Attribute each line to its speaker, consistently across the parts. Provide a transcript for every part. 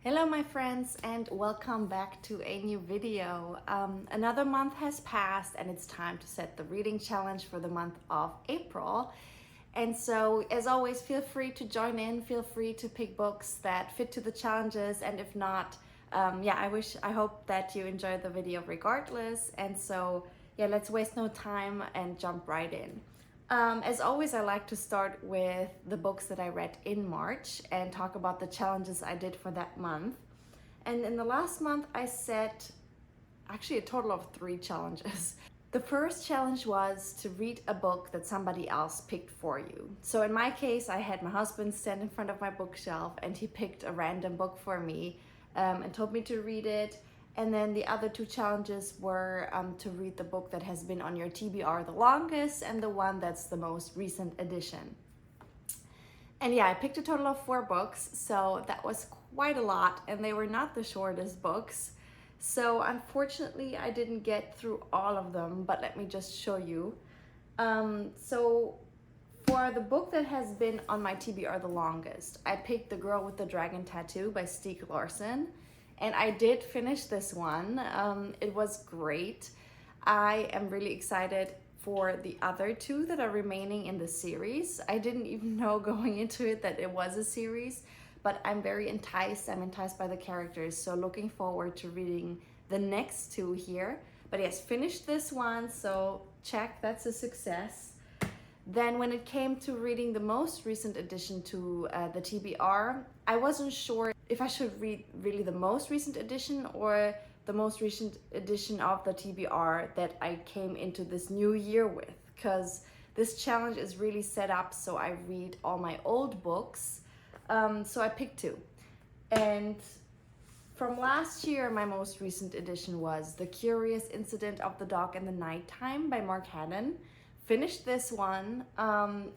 Speaker 1: Hello my friends and welcome back to a new video. Another month has passed and it's time to set the reading challenge for the month of April. And so as always, feel free to join in, feel free to pick books that fit to the challenges, and if not, I hope that you enjoy the video regardless. And so let's waste no time and jump right in. As always, I like to start with the books that I read in March and talk about the challenges I did for that month. And in the last month, I set actually a total of 3 challenges. The first challenge was to read a book that somebody else picked for you. So in my case, I had my husband stand in front of my bookshelf and he picked a random book for me and told me to read it. And then the other 2 challenges were to read the book that has been on your TBR the longest and the one that's the most recent edition. And I picked a total of 4 books, so that was quite a lot, and they were not the shortest books. So unfortunately, I didn't get through all of them, but let me just show you. So for the book that has been on my TBR the longest, I picked The Girl with the Dragon Tattoo by Stieg Larsson. And I did finish this one. It was great. I am really excited for the other 2 that are remaining in the series. I didn't even know going into it that it was a series, but I'm very enticed. I'm enticed by the characters, so looking forward to reading the next 2 here. But yes, finished this one, so check, that's a success. Then when it came to reading the most recent addition to the TBR, I wasn't sure if I should read really the most recent edition or the most recent edition of the TBR that I came into this new year with, because this challenge is really set up so I read all my old books. So I picked 2. And from last year, my most recent edition was The Curious Incident of the Dog in the Nighttime by Haddon. Finished this one.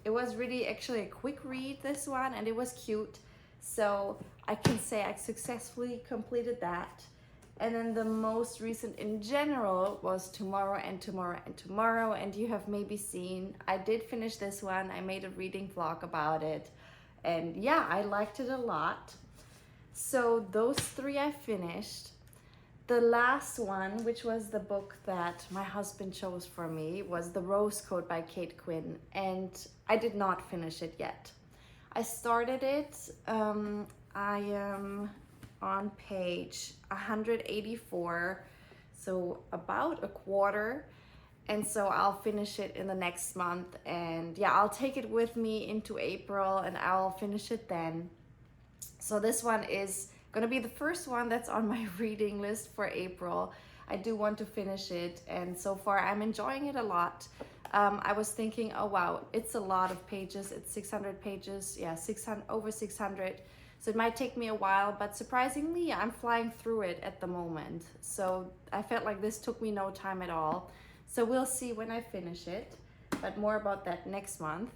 Speaker 1: It was really actually a quick read, this one, and it was cute. So I can say I successfully completed that. And then the most recent in general was Tomorrow and Tomorrow and Tomorrow. And you have maybe seen, I did finish this one. I made a reading vlog about it. And I liked it a lot. So those 3 I finished. The last one, which was the book that my husband chose for me, was The Rose Code by Quinn, and I did not finish it yet. I started it. I am on page 184, so about a quarter, and so I'll finish it in the next month, and I'll take it with me into April and I'll finish it then. So this one is gonna be the first one that's on my reading list for April. I do want to finish it, and so far I'm enjoying it a lot. I was thinking, oh wow, it's a lot of pages. It's 600 pages, over 600. So it might take me a while, but surprisingly, I'm flying through it at the moment. So I felt like this took me no time at all. So we'll see when I finish it, but more about that next month.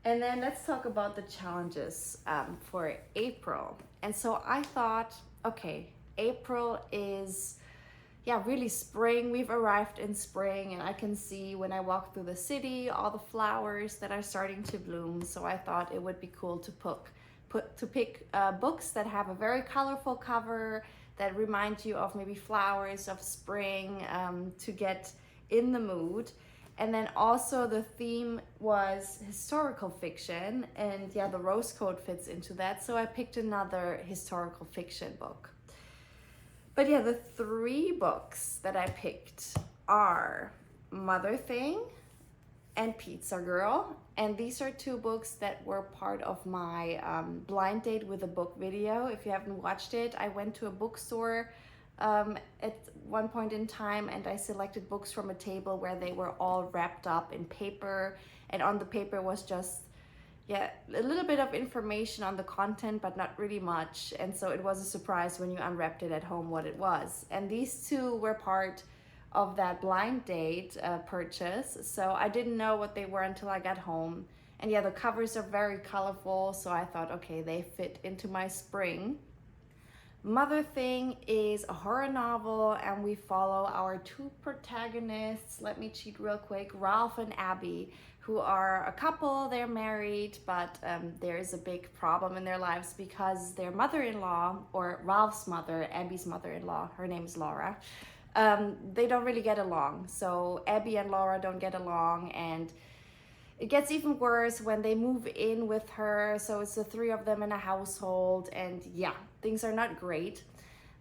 Speaker 1: And then let's talk about the challenges for April. And so I thought, okay, April is really spring. We've arrived in spring, and I can see when I walk through the city all the flowers that are starting to bloom. So I thought it would be cool to pick books that have a very colorful cover that remind you of maybe flowers of spring, to get in the mood. And then also the theme was historical fiction, and the Rose Code fits into that. So I picked another historical fiction book. But the 3 books that I picked are Mother Thing and Pizza Girl. And these are 2 books that were part of my blind date with a book video. If you haven't watched it, I went to a bookstore at one point in time, and I selected books from a table where they were all wrapped up in paper, and on the paper was just a little bit of information on the content, but not really much. And so it was a surprise when you unwrapped it at home what it was. And these 2 were part of that blind date purchase, so I didn't know what they were until I got home. And the covers are very colorful, so I thought, okay, they fit into my spring. Mother Thing is a horror novel, and we follow our 2 protagonists. Let me cheat real quick. Ralph and Abby, who are a couple, they're married, but there is a big problem in their lives because their mother-in-law, or Ralph's mother, Abby's mother-in-law, her name is Laura, they don't really get along. So Abby and Laura don't get along, and it gets even worse when they move in with her. So it's the three of them in a household, and yeah, things are not great.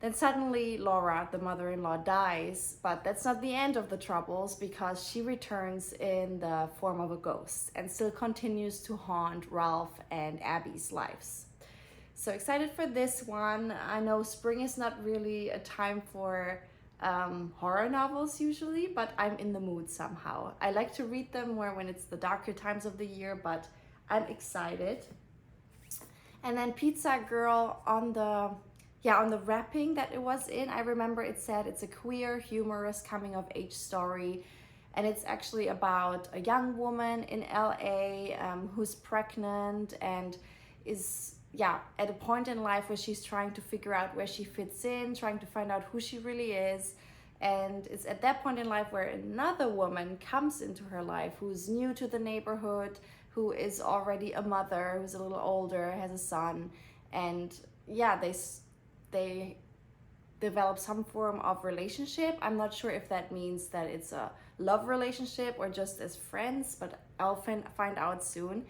Speaker 1: Then suddenly Laura, the mother-in-law, dies, but that's not the end of the troubles, because she returns in the form of a ghost and still continues to haunt Ralph and Abby's lives. So excited for this one. I know spring is not really a time for horror novels usually, but I'm in the mood somehow. I like to read them more when it's the darker times of the year, but I'm excited. And then Pizza Girl, on the wrapping that it was in, I remember it said it's a queer, humorous coming-of-age story, and it's actually about a young woman in LA who's pregnant and is at a point in life where she's trying to figure out where she fits in, trying to find out who she really is. And it's at that point in life where another woman comes into her life who's new to the neighborhood, who is already a mother, who's a little older, has a son, and they develop some form of relationship. I'm not sure if that means that it's a love relationship or just as friends, but I'll find out soon.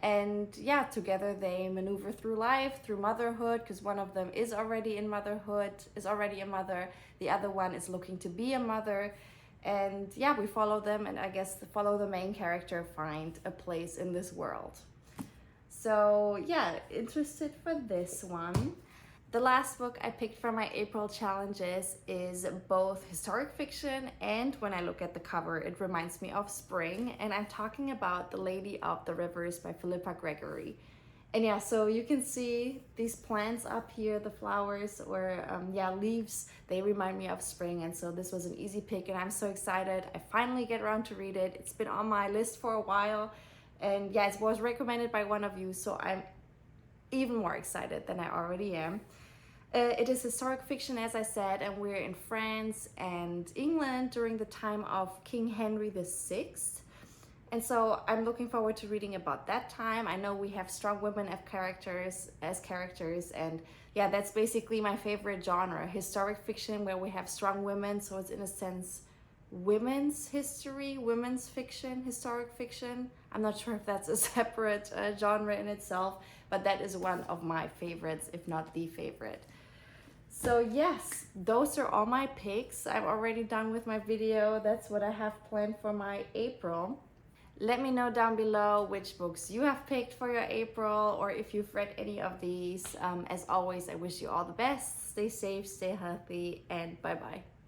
Speaker 1: And yeah, together they maneuver through life, through motherhood, because one of them is already in motherhood, is already a mother. The other one is looking to be a mother. And yeah, we follow them, and I guess follow the main character find a place in this world. So yeah, interested for this one. The last book I picked for my April challenges is both historic fiction, and when I look at the cover, it reminds me of spring. And I'm talking about The Lady of the Rivers by Philippa Gregory. And yeah, so you can see these plants up here, the flowers or leaves, they remind me of spring. And so this was an easy pick, and I'm so excited. I finally get around to read it. It's been on my list for a while, and yeah, it was recommended by one of you, so I'm even more excited than I already am. It is historic fiction, as I said, and we're in France and England during the time of King Henry VI. And so I'm looking forward to reading about that time. I know we have strong women as characters, and yeah, that's basically my favorite genre, historic fiction where we have strong women. So it's in a sense women's history, women's fiction, historic fiction. I'm not sure if that's a separate genre in itself, but that is one of my favorites, if not the favorite. So yes, those are all my picks. I'm already done with my video. That's what I have planned for my April. Let me know down below which books you have picked for your April, or if you've read any of these. As always, I wish you all the best. Stay safe, stay healthy, and bye-bye.